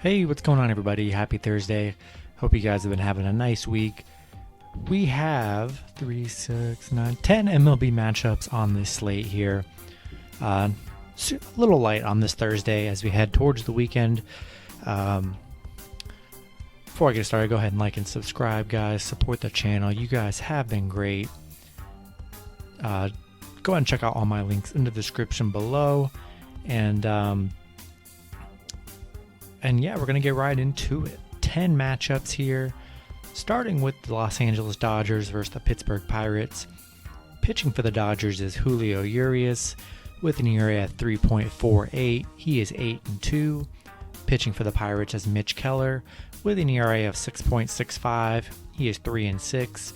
Hey, what's going on, everybody? Happy Thursday. Hope you guys have been having a nice week. We have 3, 6, 9, 10 MLB matchups on this slate here. A little light on this Thursday as we head towards the weekend. Before I get started, go ahead and like and subscribe, guys. Support the channel. You guys have been great. Go ahead and check out all my links in the description below. And yeah, we're going to get right into it. 10 matchups here, starting with the Los Angeles Dodgers versus the Pittsburgh Pirates. Pitching for the Dodgers is Julio Urias with an ERA of 3.48. He is 8-2. Pitching for the Pirates is Mitch Keller with an ERA of 6.65. He is 3-6.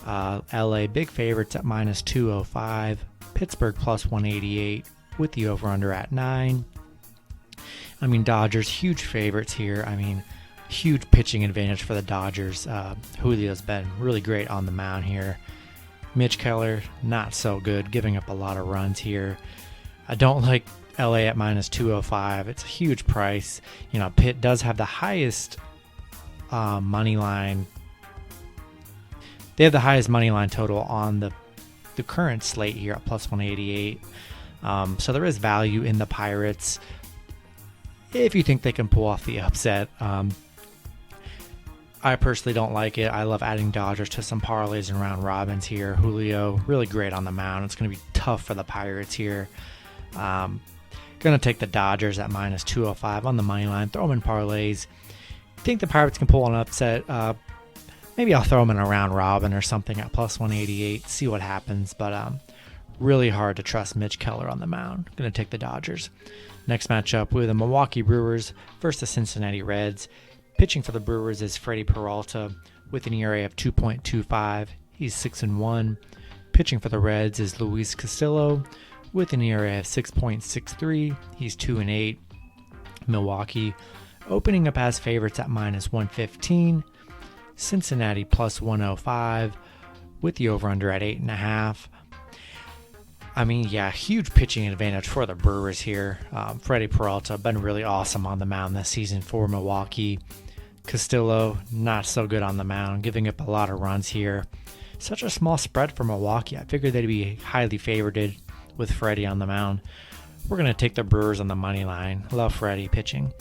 LA big favorites at -205. Pittsburgh +188 with the over-under at 9. Dodgers, huge favorites here. Huge pitching advantage for the Dodgers. Julio's been really great on the mound here. Mitch Keller, not so good, giving up a lot of runs here. I don't like LA at -205. It's a huge price. Pitt does have the highest money line. They have the highest money line total on the current slate here at +188. So there is value in the Pirates if you think they can pull off the upset. I personally don't like it. I love adding Dodgers to some parlays and round robins here. Julio, really great on the mound. It's going to be tough for the Pirates here. Going to take the Dodgers at -205 on the money line. Throw them in parlays. Think the Pirates can pull an upset. Maybe I'll throw them in a round robin or something at +188. See what happens. But really hard to trust Mitch Keller on the mound. Going to take the Dodgers. Next matchup, we have the Milwaukee Brewers versus the Cincinnati Reds. Pitching for the Brewers is Freddie Peralta with an ERA of 2.25. He's 6-1. Pitching for the Reds is Luis Castillo with an ERA of 6.63. He's 2-8. Milwaukee opening up as favorites at -115. Cincinnati +105 with the over-under at 8.5. Huge pitching advantage for the Brewers here. Freddie Peralta been really awesome on the mound this season for Milwaukee. Castillo, not so good on the mound, giving up a lot of runs here. Such a small spread for Milwaukee. I figured they'd be highly favored with Freddie on the mound. We're going to take the Brewers on the money line. Love Freddie pitching.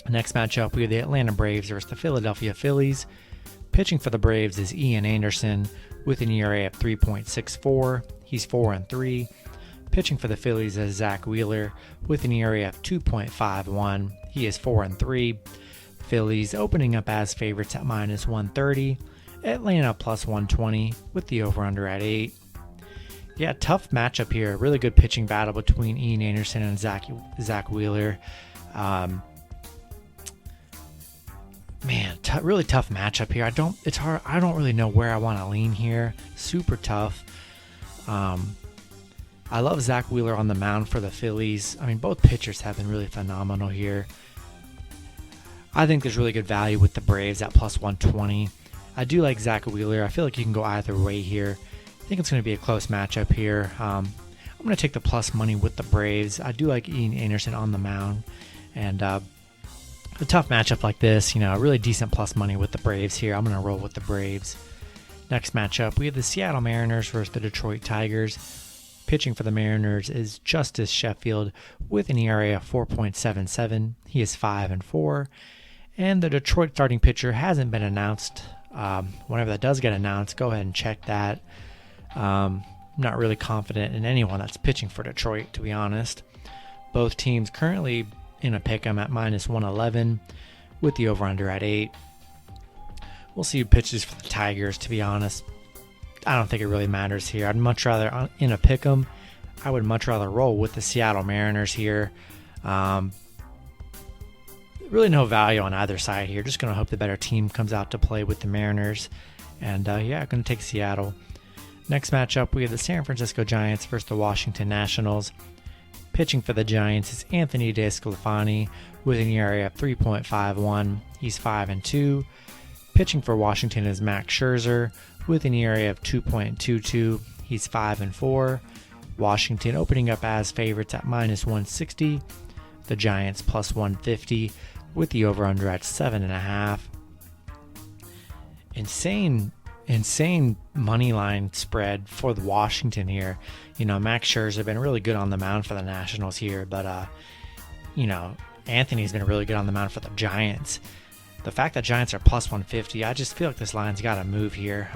Next matchup, we have the Atlanta Braves versus the Philadelphia Phillies. Pitching for the Braves is Ian Anderson with an ERA of 3.64. He's 4-3. Pitching for the Phillies is Zach Wheeler with an ERA of 2.51. He is 4-3. Phillies opening up as favorites at -130. Atlanta +120 with the over-under at 8. Yeah, tough matchup here. Really good pitching battle between Ian Anderson and Zach Wheeler. Really tough matchup here. I don't really know where I want to lean here. Super tough. I love Zach Wheeler on the mound for the Phillies. Both pitchers have been really phenomenal here. I think there's really good value with the Braves at +120. I do like Zach Wheeler. I feel like you can go either way here. I think it's going to be a close matchup here. I'm going to take the plus money with the Braves. I do like Ian Anderson on the mound. And a tough matchup like this, really decent plus money with the Braves here. I'm going to roll with the Braves. Next matchup, we have the Seattle Mariners versus the Detroit Tigers. Pitching for the Mariners is Justice Sheffield with an ERA of 4.77. He is 5-4. And the Detroit starting pitcher hasn't been announced. Whenever that does get announced, go ahead and check that. Not really confident in anyone that's pitching for Detroit, to be honest. Both teams currently in a pick'em at -111 with the over-under at 8. We'll see who pitches for the Tigers, to be honest. I don't think it really matters here. I'd much rather, in a pick'em, I would much rather roll with the Seattle Mariners here. Really no value on either side here. Just going to hope the better team comes out to play with the Mariners. And I'm going to take Seattle. Next matchup, we have the San Francisco Giants versus the Washington Nationals. Pitching for the Giants is Anthony DeSclafani with an ERA of 3.51. He's 5-2. Pitching for Washington is Max Scherzer with an ERA of 2.22. He's 5-4. Washington opening up as favorites at -160. The Giants +150 with the over-under at 7.5. Insane money line spread for the Washington here. Max Scherzer have been really good on the mound for the Nationals here, but Anthony's been really good on the mound for the Giants. The fact that Giants are plus 150, I just feel like this line's got to move here.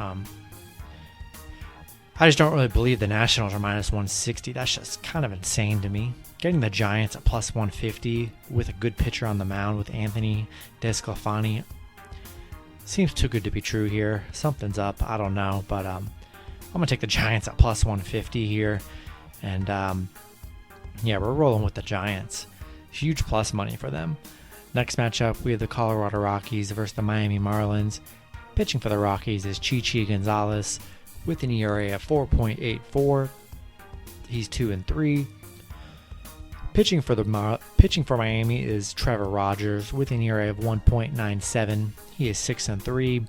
I just don't really believe the Nationals are minus 160. That's just kind of insane to me. Getting the Giants at plus 150 with a good pitcher on the mound with Anthony DeSclafani seems too good to be true here. Something's up. I don't know. But I'm going to take the Giants at plus 150 here. And we're rolling with the Giants. Huge plus money for them. Next matchup, we have the Colorado Rockies versus the Miami Marlins. Pitching for the Rockies is Chichi Gonzalez with an ERA of 4.84. He's 2-3. Pitching for Miami is Trevor Rogers with an ERA of 1.97. He is 6-3.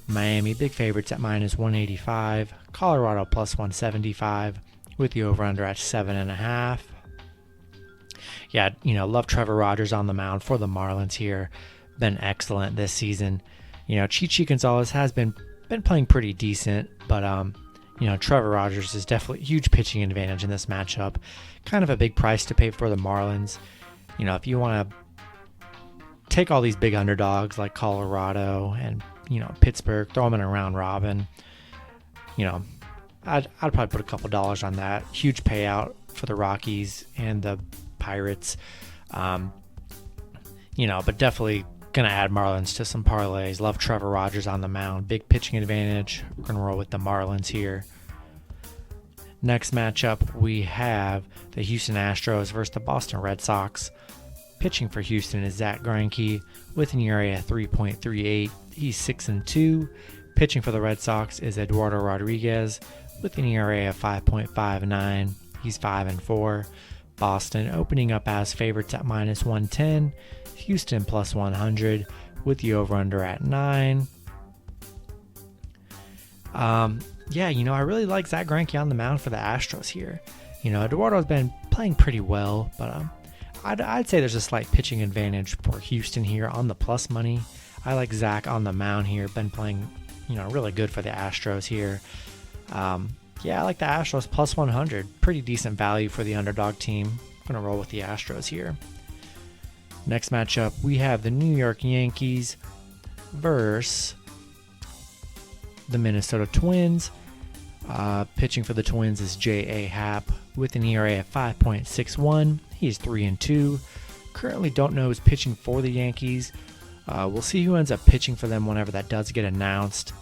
Miami big favorites at minus 185. Colorado plus 175 with the over/under at 7.5. Yeah, love Trevor Rogers on the mound for the Marlins here. Been excellent this season. Chichi Gonzalez has been playing pretty decent, but Trevor Rogers is definitely a huge pitching advantage in this matchup. Kind of a big price to pay for the Marlins. If you want to take all these big underdogs like Colorado and Pittsburgh, throw them in a round robin, I'd probably put a couple dollars on that. Huge payout for the Rockies and the Pirates. But definitely gonna add Marlins to some parlays. Love Trevor Rogers on the mound. Big pitching advantage. We're gonna roll with the Marlins here. Next matchup, we have the Houston Astros versus the Boston Red Sox. Pitching for Houston is Zach Greinke with an ERA of 3.38. He's 6-2. Pitching for the Red Sox is Eduardo Rodriguez with an ERA of 5.59. He's 5-4. Boston opening up as favorites at minus 110. Houston plus 100 with the over/under at 9. I really like Zach Greinke on the mound for the Astros here. Eduardo's been playing pretty well, but I'd say there's a slight pitching advantage for Houston here on the plus money. I like Zach on the mound here. Been playing, really good for the Astros here. I like the Astros plus 100. Pretty decent value for the underdog team. I'm going to roll with the Astros here. Next matchup, we have the New York Yankees versus the Minnesota Twins. Pitching for the Twins is J.A. Happ with an ERA of 5.61. He is 3-2. Currently don't know who's pitching for the Yankees. We'll see who ends up pitching for them whenever that does get announced.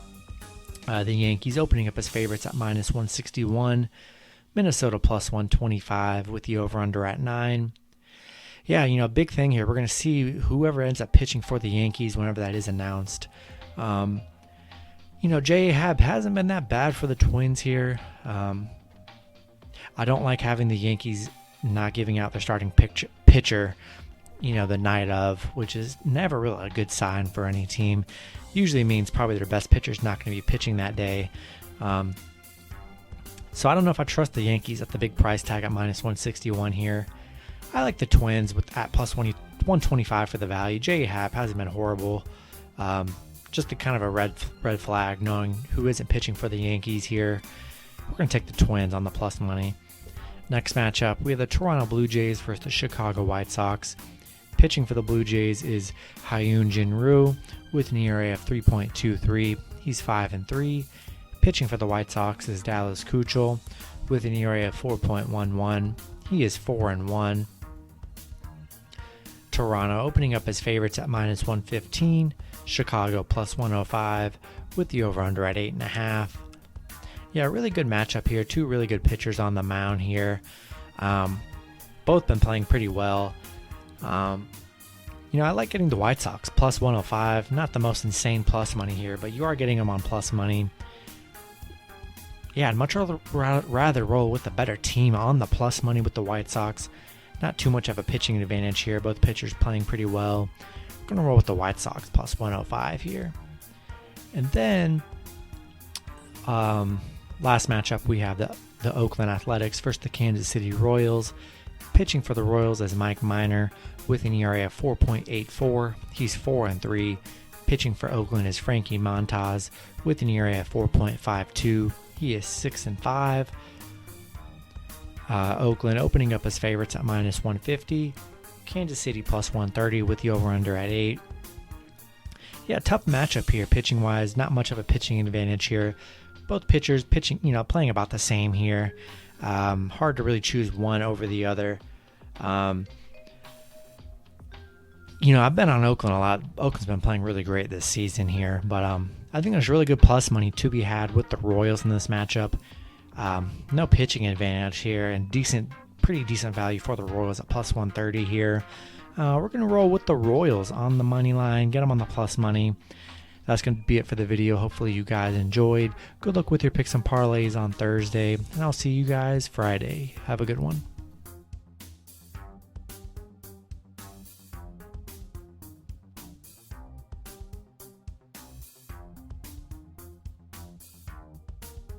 The Yankees opening up as favorites at minus 161. Minnesota plus 125 with the over/under at 9. Big thing here. We're going to see whoever ends up pitching for the Yankees whenever that is announced. J.A. Happ hasn't been that bad for the Twins here. I don't like having the Yankees not giving out their starting pitcher, the night of, which is never really a good sign for any team. Usually means probably their best pitcher's not going to be pitching that day. So I don't know if I trust the Yankees at the big price tag at minus 161 here. I like the Twins at plus 125 for the value. J.A. Happ hasn't been horrible. Just a kind of a red flag knowing who isn't pitching for the Yankees here. We're going to take the Twins on the plus money. Next matchup, we have the Toronto Blue Jays versus the Chicago White Sox. Pitching for the Blue Jays is Hyun Jin Ryu with an ERA of 3.23. He's 5-3. Pitching for the White Sox is Dallas Keuchel with an ERA of 4.11. He is 4-1. Toronto opening up as favorites at minus 115. Chicago plus 105 with the over/under at 8.5. Really good matchup here. Two really good pitchers on the mound here. Both been playing pretty well. I like getting the White Sox plus 105. Not the most insane plus money here, but you are getting them on plus money. I'd much rather roll with the better team on the plus money with the White Sox. Not too much of a pitching advantage here. Both pitchers playing pretty well. I'm going to roll with the White Sox plus 105 here. And then, last matchup, we have the Oakland Athletics versus the Kansas City Royals. Pitching for the Royals is Mike Minor with an ERA of 4.84. He's 4-3. Pitching for Oakland is Frankie Montas with an ERA of 4.52. He is 6-5. Oakland opening up as favorites at -150. Kansas City +130 with the over-under at 8. Yeah, tough matchup here pitching-wise. Not much of a pitching advantage here. Both pitchers pitching, playing about the same here. Hard to really choose one over the other. I've been on Oakland a lot. Oakland's been playing really great this season here, but I think there's really good plus money to be had with the Royals in this matchup. No pitching advantage here, and pretty decent value for the Royals at +130 here. We're going to roll with the Royals on the money line, get them on the plus money. That's going to be it for the video. Hopefully you guys enjoyed. Good luck with your picks and parlays on Thursday, and I'll see you guys Friday. Have a good one.